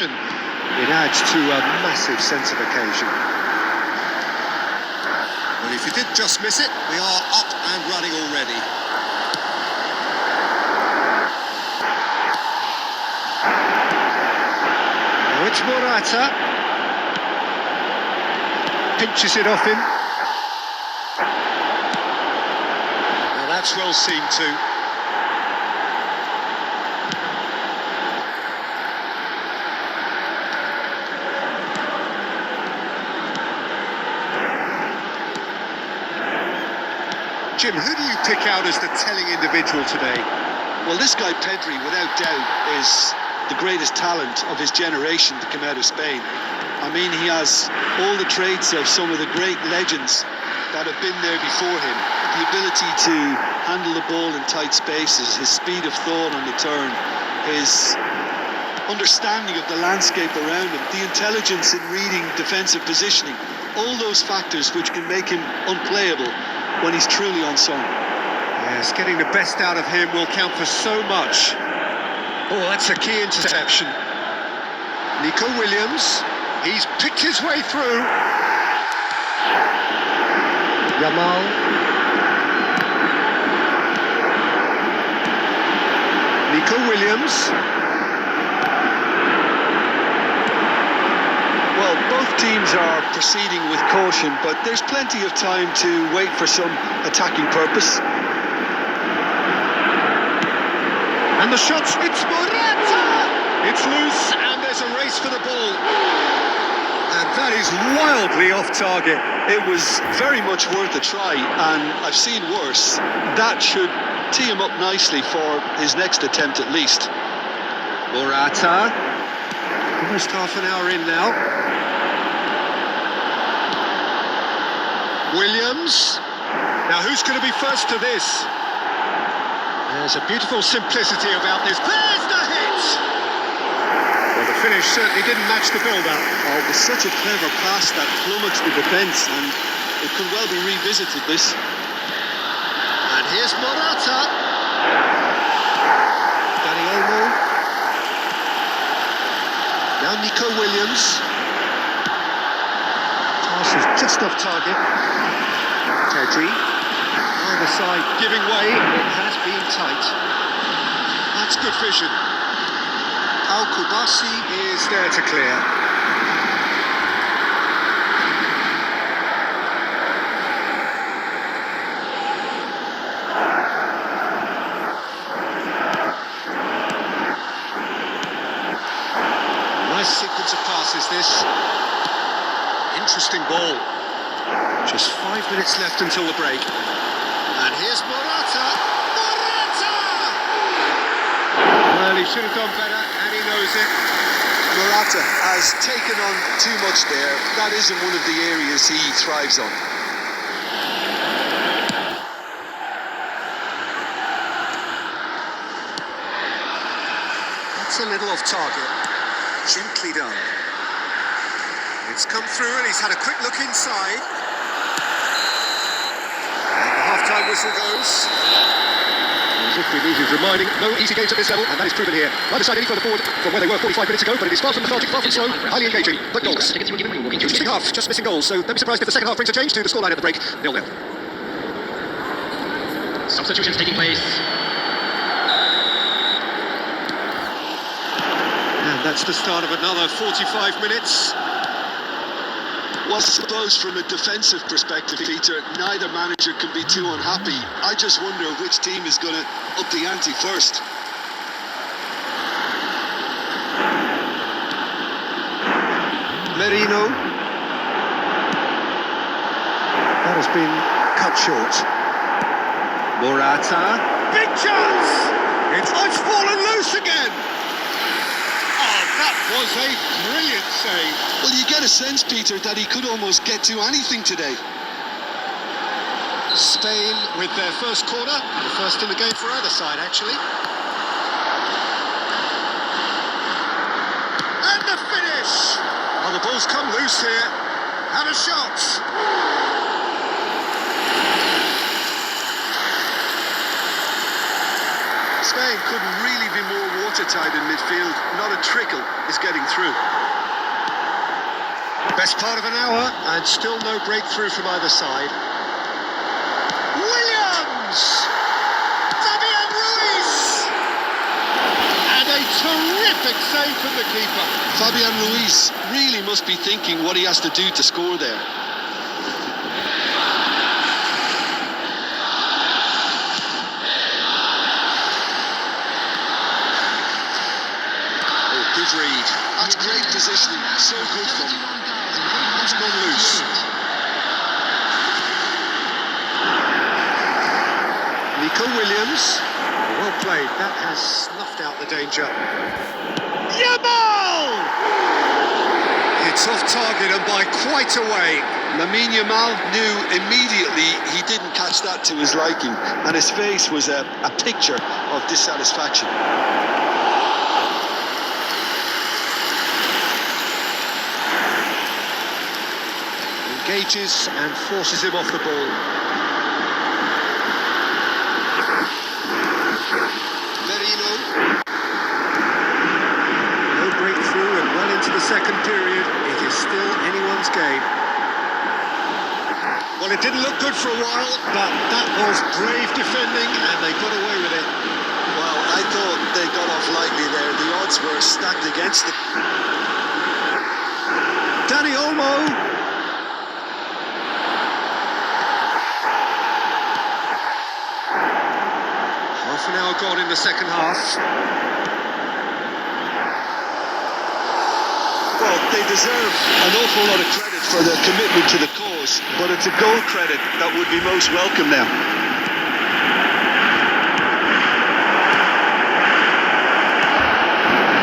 possession. It adds to a massive sense of occasion. Well, if you did just miss it, we are up and running already. Now it's Morata. Pinches it off him. Now that's well seen too. Jim, who do you pick out as the telling individual today? Well, this guy Pedri, without doubt, is the greatest talent of his generation to come out of Spain. I mean, he has all the traits of some of the great legends that have been there before him. The ability to handle the ball in tight spaces, his speed of thought on the turn, his understanding of the landscape around him, the intelligence in reading defensive positioning, all those factors which can make him unplayable when he's truly on song. Yes, getting the best out of him will count for so much. Oh, that's a key interception. Nico Williams, he's picked his way through. Yamal. Nico Williams. Well, both teams are proceeding with caution, but there's plenty of time to wait for some attacking purpose. And the shots, it's Morata! It's loose, and there's a race for the ball. And that is wildly off target. It was very much worth a try, and I've seen worse. That should tee him up nicely for his next attempt at least. Morata. Almost half an hour in now. Williams. Now who's going to be first to this? There's a beautiful simplicity about this. There's the hit! Well, the finish certainly didn't match the build-up. Oh, it was such a clever pass that flummoxed the defence, and it could well be revisited, this. And here's Morata. Danny Olmo. Now Nico Williams. Pass is just off target. Pedri. Either side giving way. It has been tight. That's good vision. Al-Kubasi is there to clear. Nice sequence of passes, this. Interesting ball. Just 5 minutes left until the break. And here's Morata. Morata! Well, he should have done better, and he knows it. Morata has taken on too much there. That isn't one of the areas he thrives on. That's a little off target. Gently done. It's come through and he's had a quick look inside. And the half-time whistle goes. As if we need his reminding, no easy games at this level, and that is proven here. Neither side any further forward from where they were 45 minutes ago, but it is far from lethargic, far from slow, highly engaging, but goals. Interesting half, just missing goals, so don't be surprised if the second half brings a change to the scoreline at the break, 0-0. Substitutions taking place. And that's the start of another 45 minutes. Well, I suppose from a defensive perspective, Peter, neither manager can be too unhappy. I just wonder which team is going to up the ante first. Merino. That has been cut short. Morata. Big chance! It's fallen loose again! That was a brilliant save. Well, you get a sense, Peter, that he could almost get to anything today. Spain with their first corner, the first in the game for either side, actually. And the finish! Oh, the ball's come loose here. And a shot! Spain couldn't really be more watertight in midfield. Not a trickle is getting through. Best part of an hour, and still no breakthrough from either side. Williams! Fabian Ruiz! And a terrific save from the keeper. Fabian Ruiz really must be thinking what he has to do to score there. Oh, good read. That's great positioning, so good from him. It's gone loose. Nico Williams. Well played. That has snuffed out the danger. Yamal! It's off target and by quite a way. Lamine Yamal knew immediately he didn't catch that to his liking, and his face was a picture of dissatisfaction. Engages and forces him off the ball. Merino. No breakthrough and well into the second period. It is still anyone's game. Well, it didn't look good for a while, but that was brave defending and they got away with it. Well, I thought they got off lightly there. The odds were stacked against them. Dani Olmo. Half an hour gone in the second half. Well, they deserve an awful lot of credit for their commitment to the cause, but it's a goal credit that would be most welcome now.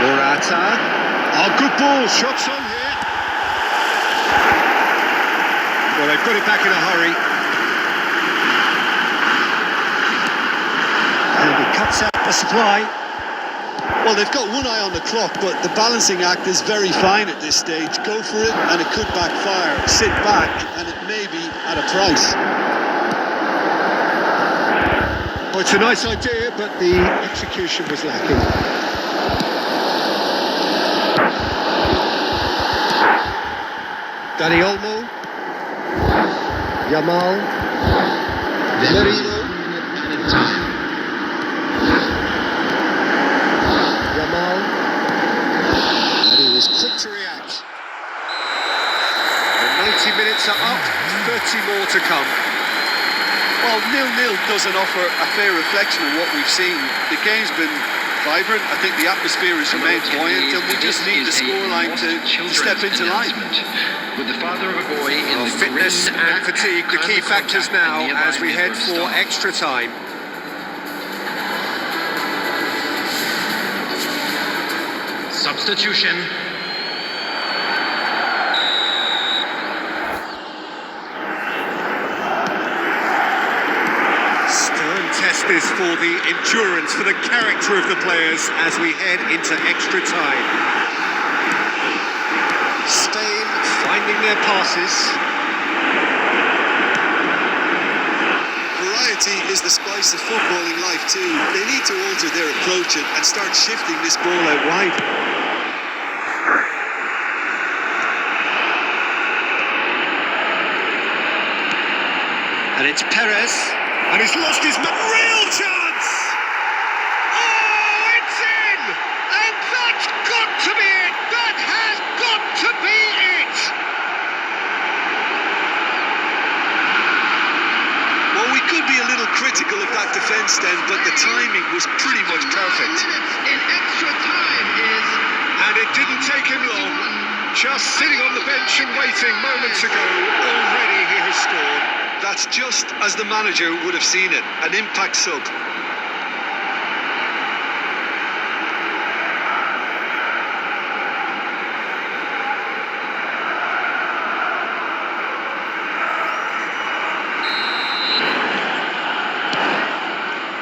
Morata. Oh, good ball. Shots on here. Well, they've got it back in a hurry. And he cuts out the supply. Well, they've got one eye on the clock, but the balancing act is very fine at this stage. Go for it, and it could backfire. Sit back, and it may be at a price. Well, it's a nice idea, but the execution was lacking. Dani Olmo. Yamal. Merino. Yamal. And he was quick to react. The 90 minutes are up, 30 more to come. Well, 0-0 doesn't offer a fair reflection of what we've seen. The game's been vibrant. I think the atmosphere has remained buoyant, and we just need the scoreline to step into line. With the father of a boy in the Fitness green and fatigue, the key factors now as we head for stop. extra time. Substitution. Stern test this for the endurance, for the character of the players as we head into extra time. Spain finding their passes. Variety is the spice of footballing life too. They need to alter their approach and start shifting this ball out wide. And it's Perez, and he's lost his real chance! Oh, it's in! And that's got to be it! That has got to be it! Well, we could be a little critical of that defence then, but the timing was pretty much perfect. In extra time is... And it didn't take him long. Just sitting on the bench and waiting moments ago, already he has scored. That's just as the manager would have seen it, an impact sub.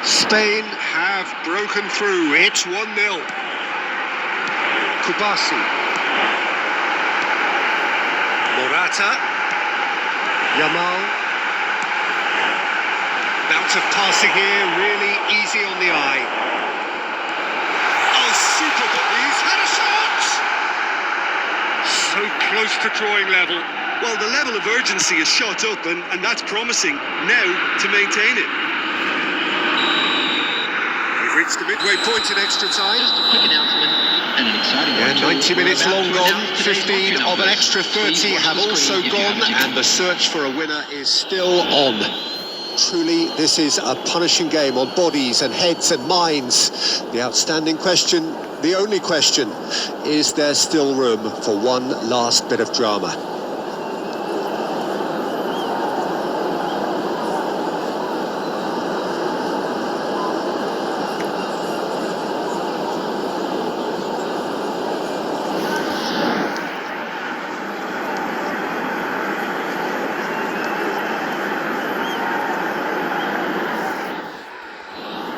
Spain have broken through. It's 1-0. Kubasi. Morata. Yamal. art of passing here, really easy on the eye. Oh, super, but he's had a shot! So close to drawing level. Well, the level of urgency is shot up, and that's promising. Now to maintain it. We've reached the midway point in extra time. Just a quick announcement and an exciting one. Yeah, 90 minutes We're about long to gone, announce today's 15 watching of an numbers. extra 30 Please watch have the also screen if you have gone, a ticket. and the search for a winner is still on. Truly, this is a punishing game on bodies and heads and minds. The outstanding question, the only question, is there still room for one last bit of drama?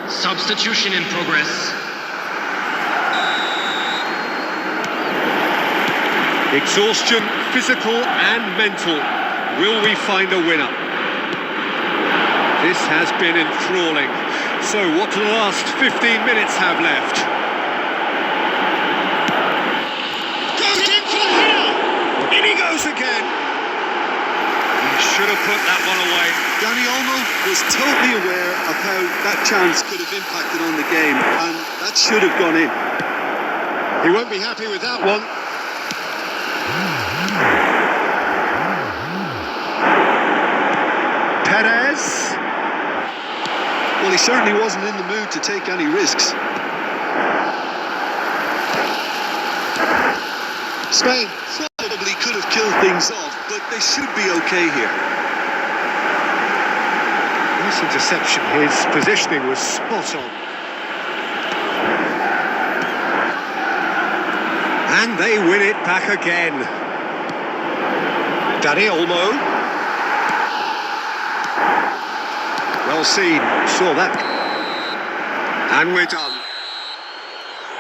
Substitution in progress. Exhaustion, physical and mental. Will we find a winner? This has been enthralling. So what do the last 15 minutes have left? Goes in for the header! In he goes again! He should have put that one away. Danny Olmo was totally aware of how that chance could have impacted on the game, and that should have gone in. He won't be happy with that one. Perez. Well, he certainly wasn't in the mood to take any risks. Spain probably could have killed things off, but they should be okay here. Nice interception. His positioning was spot on. And they win it back again. Danny Olmo. Well seen. Saw that. And we're done.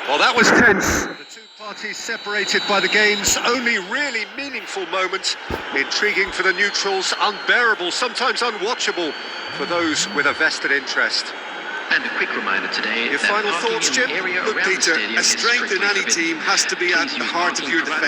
Well, that was tense. The two parties separated by the game's only really meaningful moment. Intriguing for the neutrals, unbearable, sometimes unwatchable for those with a vested interest. And a quick reminder today Your that final parking thoughts, in the Jim? area Look, around the Peter, stadium a is strength in strictly any forbidden. team has to be at Please the use heart of parking your provided defence.